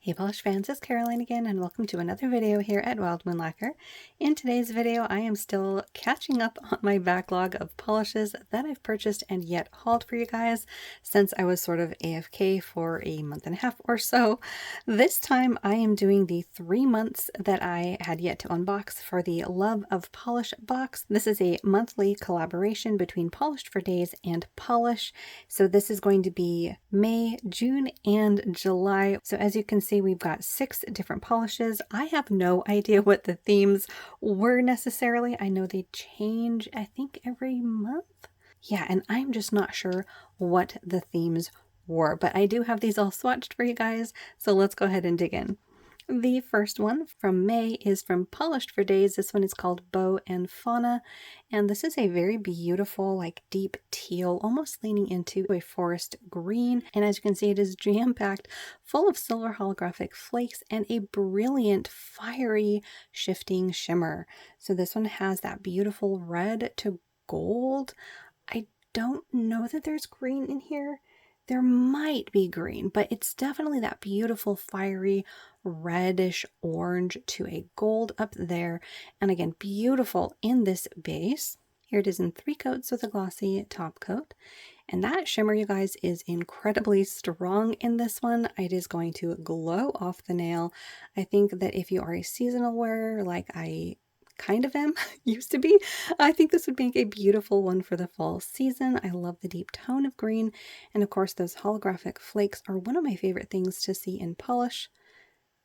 Hey polish fans, it's Caroline again and welcome to another video here at Wild Moon Lacquer. In today's video I am still catching up on my backlog of polishes that I've purchased and yet hauled for you guys since I was sort of AFK for a month and a half or so. This time I am doing the 3 months that I had yet to unbox for the Love of Polish box. This is a monthly collaboration between Polished for Days and Polish. So this is going to be May, June, and July. So as you can see, we've got 6 different polishes. I have no idea what the themes were necessarily. I know they change, I think, every month. Yeah, and I'm just not sure what the themes were, but I do have these all swatched for you guys. So let's go ahead and dig in. The first one from May is from Polished for Days. This one is called Bow and Fauna, and this is a very beautiful, like deep teal, almost leaning into a forest green. And as you can see, it is jam-packed full of silver holographic flakes and a brilliant, fiery, shifting shimmer. So this one has that beautiful red to gold. I don't know that there's green in here. There might be green, but it's definitely that beautiful fiery reddish orange to a gold up there. And again, beautiful in this base. Here it is in 3 coats with a glossy top coat. And that shimmer, you guys, is incredibly strong in this one. It is going to glow off the nail. I think that if you are a seasonal wearer like I kind of am, used to be, I think this would make a beautiful one for the fall season. I love the deep tone of green, and of course those holographic flakes are one of my favorite things to see in polish.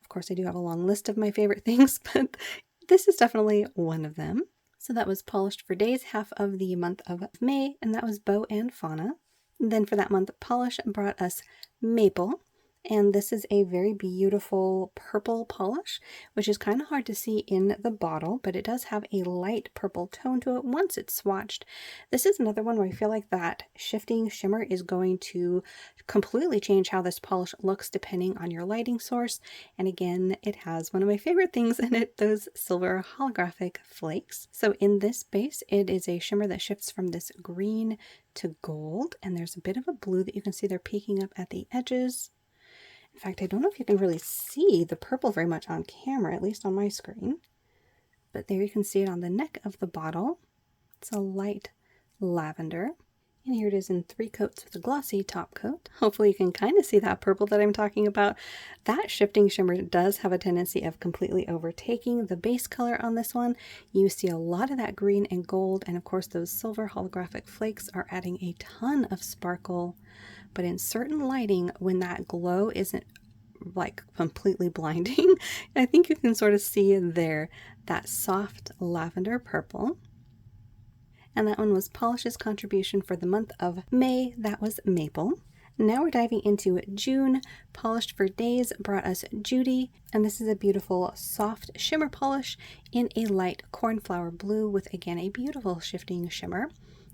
Of course I do have a long list of my favorite things, but this is definitely one of them. So that was Polished for Days, half of the month of May, and that was Bow and Fauna. And then for that month, Polish brought us Maple. And this is a very beautiful purple polish, which is kind of hard to see in the bottle, but it does have a light purple tone to it once it's swatched. This is another one where I feel like that shifting shimmer is going to completely change how this polish looks depending on your lighting source. And again, it has one of my favorite things in it, those silver holographic flakes. So in this base, it is a shimmer that shifts from this green to gold, and there's a bit of a blue that you can see there peeking up at the edges. In fact, I don't know if you can really see the purple very much on camera, at least on my screen. But there you can see it on the neck of the bottle. It's a light lavender. And here it is in 3 coats with a glossy top coat. Hopefully you can kind of see that purple that I'm talking about. That shifting shimmer does have a tendency of completely overtaking the base color on this one. You see a lot of that green and gold, and of course those silver holographic flakes are adding a ton of sparkle. But in certain lighting, when that glow isn't like completely blinding, I think you can sort of see there that soft lavender purple. And that one was Polish's contribution for the month of May. That was Maple. Now we're diving into June. Polished for Days brought us Judy, and this is a beautiful soft shimmer polish in a light cornflower blue with, again, a beautiful shifting shimmer.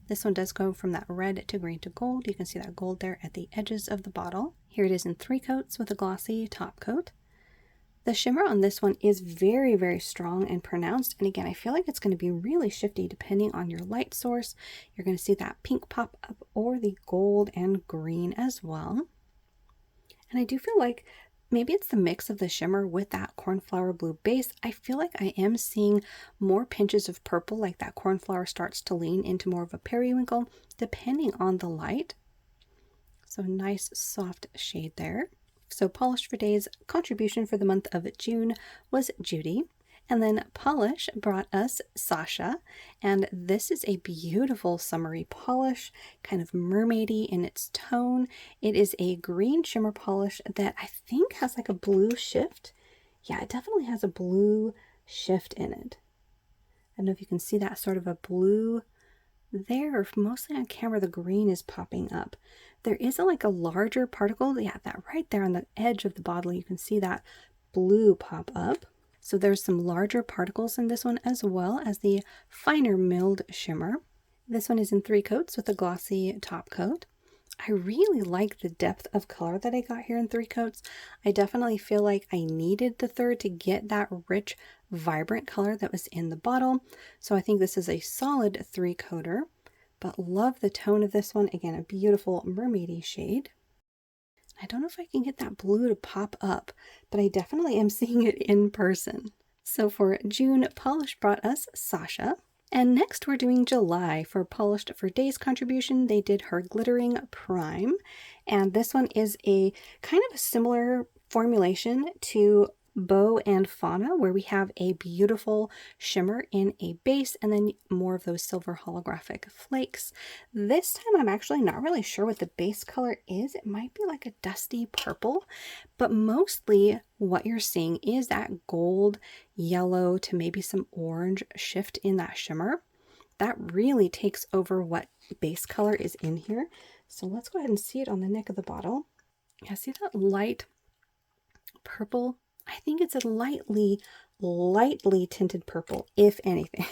This one does go from that red to green to gold. You can see that gold there at the edges of the bottle. Here it is in 3 coats with a glossy top coat. The shimmer on this one is very, very strong and pronounced. And again, I feel like it's going to be really shifty depending on your light source. You're going to see that pink pop up or the gold and green as well. And I do feel like maybe it's the mix of the shimmer with that cornflower blue base. I feel like I am seeing more pinches of purple, like that cornflower starts to lean into more of a periwinkle, depending on the light. So nice soft shade there. So Polished for Days contribution for the month of June was Judy. And then Polish brought us Sasha, and this is a beautiful summery polish, kind of mermaidy in its tone. It is a green shimmer polish that I think has like a blue shift. Yeah, it definitely has a blue shift in it. I don't know if you can see that sort of a blue there. Mostly on camera, the green is popping up. There is like a larger particle. Yeah, that right there on the edge of the bottle, you can see that blue pop up. So there's some larger particles in this one as well as the finer milled shimmer. This one is in 3 coats with a glossy top coat. I really like the depth of color that I got here in 3 coats. I definitely feel like I needed the third to get that rich, vibrant color that was in the bottle. So I think this is a solid 3-coater, but love the tone of this one. Again, a beautiful mermaidy shade. I don't know if I can get that blue to pop up, but I definitely am seeing it in person. So for June, Polish brought us Sasha. And next we're doing July. For Polished for Days contribution, they did her Glittering Prime. And this one is a kind of a similar formulation to Bow and Fauna, where we have a beautiful shimmer in a base and then more of those silver holographic flakes. This time I'm actually not really sure what the base color is. It might be like a dusty purple, but mostly what you're seeing is that gold, yellow to maybe some orange shift in that shimmer. That really takes over what base color is in here. So let's go ahead and see it on the neck of the bottle. Yeah, see that light purple? I think it's a lightly tinted purple, if anything.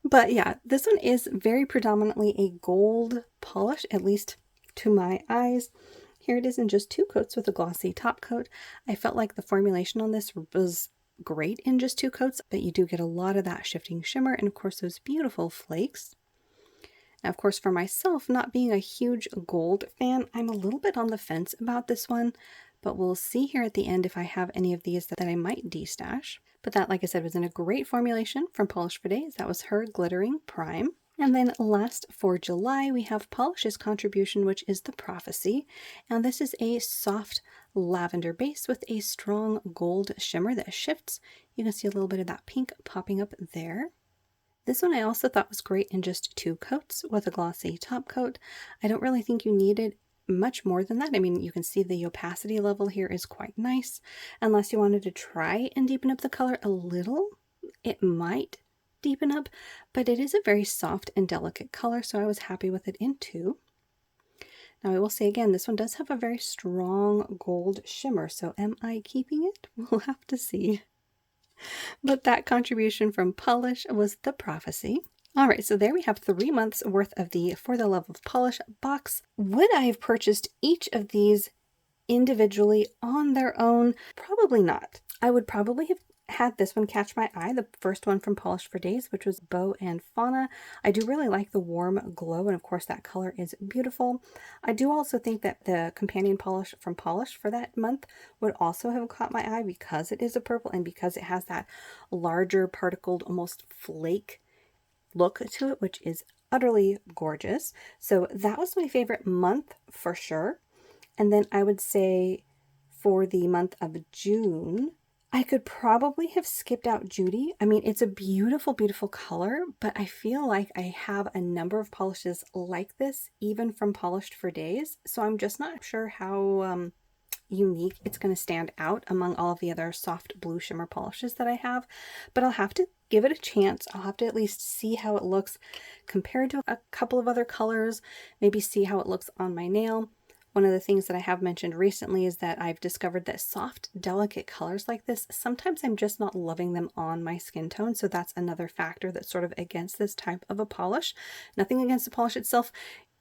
But yeah, this one is very predominantly a gold polish, at least to my eyes. Here it is in just 2 coats with a glossy top coat. I felt like the formulation on this was great in just 2 coats, but you do get a lot of that shifting shimmer and of course those beautiful flakes. Now, of course, for myself, not being a huge gold fan, I'm a little bit on the fence about this one. But we'll see here at the end if I have any of these that I might de-stash. But that, like I said, was in a great formulation from Polish for Days. That was her Glittering Prime. And then last for July, we have Polish's contribution, which is the Prophecy. And this is a soft lavender base with a strong gold shimmer that shifts. You can see a little bit of that pink popping up there. This one I also thought was great in just 2 coats with a glossy top coat. I don't really think you needed much more than that. I mean, you can see the opacity level here is quite nice. Unless you wanted to try and deepen up the color a little, it might deepen up, but it is a very soft and delicate color, so I was happy with it in 2. Now I will say again, this one does have a very strong gold shimmer, so am I keeping it? We'll have to see. But that contribution from Polish was the Prophecy. Alright, so there we have 3 months worth of the For the Love of Polish box. Would I have purchased each of these individually on their own? Probably not. I would probably have had this one catch my eye, the first one from Polish for Days, which was Bow and Fauna. I do really like the warm glow, and of course that color is beautiful. I do also think that the companion polish from Polish for that month would also have caught my eye because it is a purple and because it has that larger particled, almost flake look to it, which is utterly gorgeous. So that was my favorite month for sure. And then I would say for the month of June, I could probably have skipped out Judy. I mean, it's a beautiful, beautiful color, but I feel like I have a number of polishes like this, even from Polished for Days. So I'm just not sure how unique it's going to stand out among all of the other soft blue shimmer polishes that I have. But I'll have to give it a chance. I'll have to at least see how it looks compared to a couple of other colors, maybe see how it looks on my nail. One of the things that I have mentioned recently is that I've discovered that soft, delicate colors like this, sometimes I'm just not loving them on my skin tone. So that's another factor that's sort of against this type of a polish. Nothing against the polish itself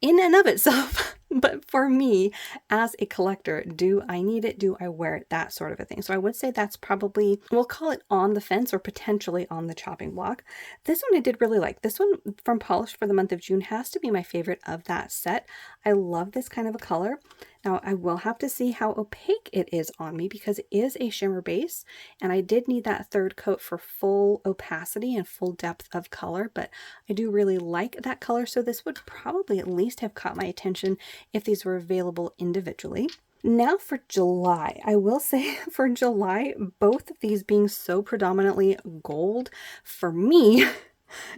in and of itself, but for me as a collector, do I need it? Do I wear it? That sort of a thing. So I would say that's probably, we'll call it on the fence or potentially on the chopping block. This one I did really like. This one from Polish for the month of June has to be my favorite of that set. I love this kind of a color. Now I will have to see how opaque it is on me because it is a shimmer base and I did need that 3rd coat for full opacity and full depth of color, but I do really like that color, so this would probably at least have caught my attention if these were available individually. Now for July, I will say for July, both of these being so predominantly gold, for me,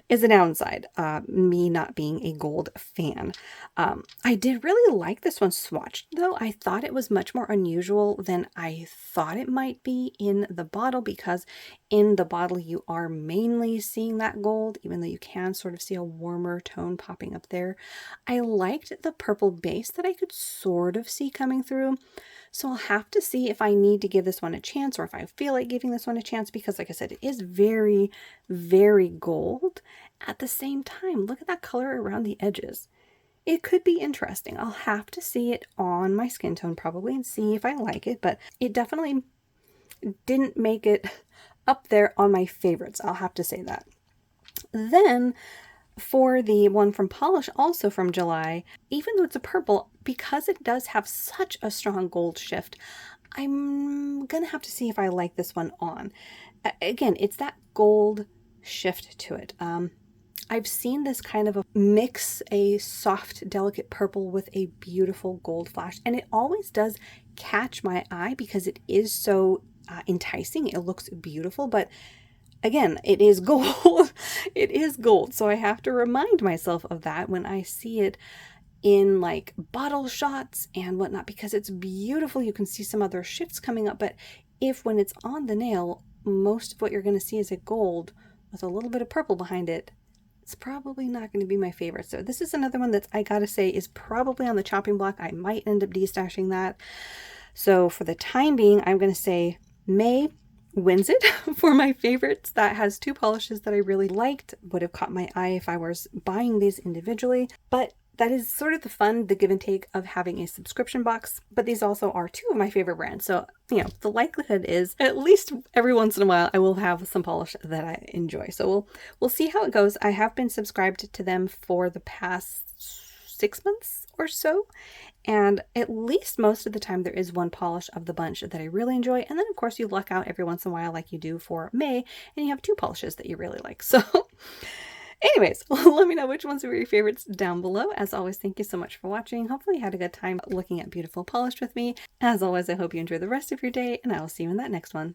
is a downside, me not being a gold fan. I did really like this one swatched though. I thought it was much more unusual than I thought it might be in the bottle, because in the bottle you are mainly seeing that gold, even though you can sort of see a warmer tone popping up there. I liked the purple base that I could sort of see coming through. So I'll have to see if I need to give this one a chance or if I feel like giving this one a chance, because like I said, it is very, very gold. At the same time, look at that color around the edges. It could be interesting. I'll have to see it on my skin tone probably and see if I like it, but it definitely didn't make it up there on my favorites. I'll have to say that. Then For the one from Polish, also from July, even though it's a purple, because it does have such a strong gold shift, I'm gonna have to see if I like this one on. Again, it's that gold shift to it. I've seen this kind of mix a soft, delicate purple with a beautiful gold flash, and it always does catch my eye because it is so enticing. It looks beautiful, but again, it is gold. It is gold, so I have to remind myself of that when I see it in like bottle shots and whatnot, because it's beautiful. You can see some other shifts coming up, but if when it's on the nail, most of what you're going to see is a gold with a little bit of purple behind it, it's probably not going to be my favorite. So this is another one that I gotta say is probably on the chopping block. I might end up destashing that. So for the time being, I'm going to say May wins it for my favorites. That has two polishes that I really liked, would have caught my eye if I was buying these individually. But that is sort of the fun, the give and take of having a subscription box. But these also are two of my favorite brands. So, you know, the likelihood is at least every once in a while I will have some polish that I enjoy. So we'll see how it goes. I have been subscribed to them for the past 6 months or so. And at least most of the time there is one polish of the bunch that I really enjoy. And then of course you luck out every once in a while like you do for May and you have two polishes that you really like. So anyways, let me know which ones were your favorites down below. As always, thank you so much for watching. Hopefully you had a good time looking at beautiful polish with me. As always, I hope you enjoy the rest of your day and I will see you in that next one.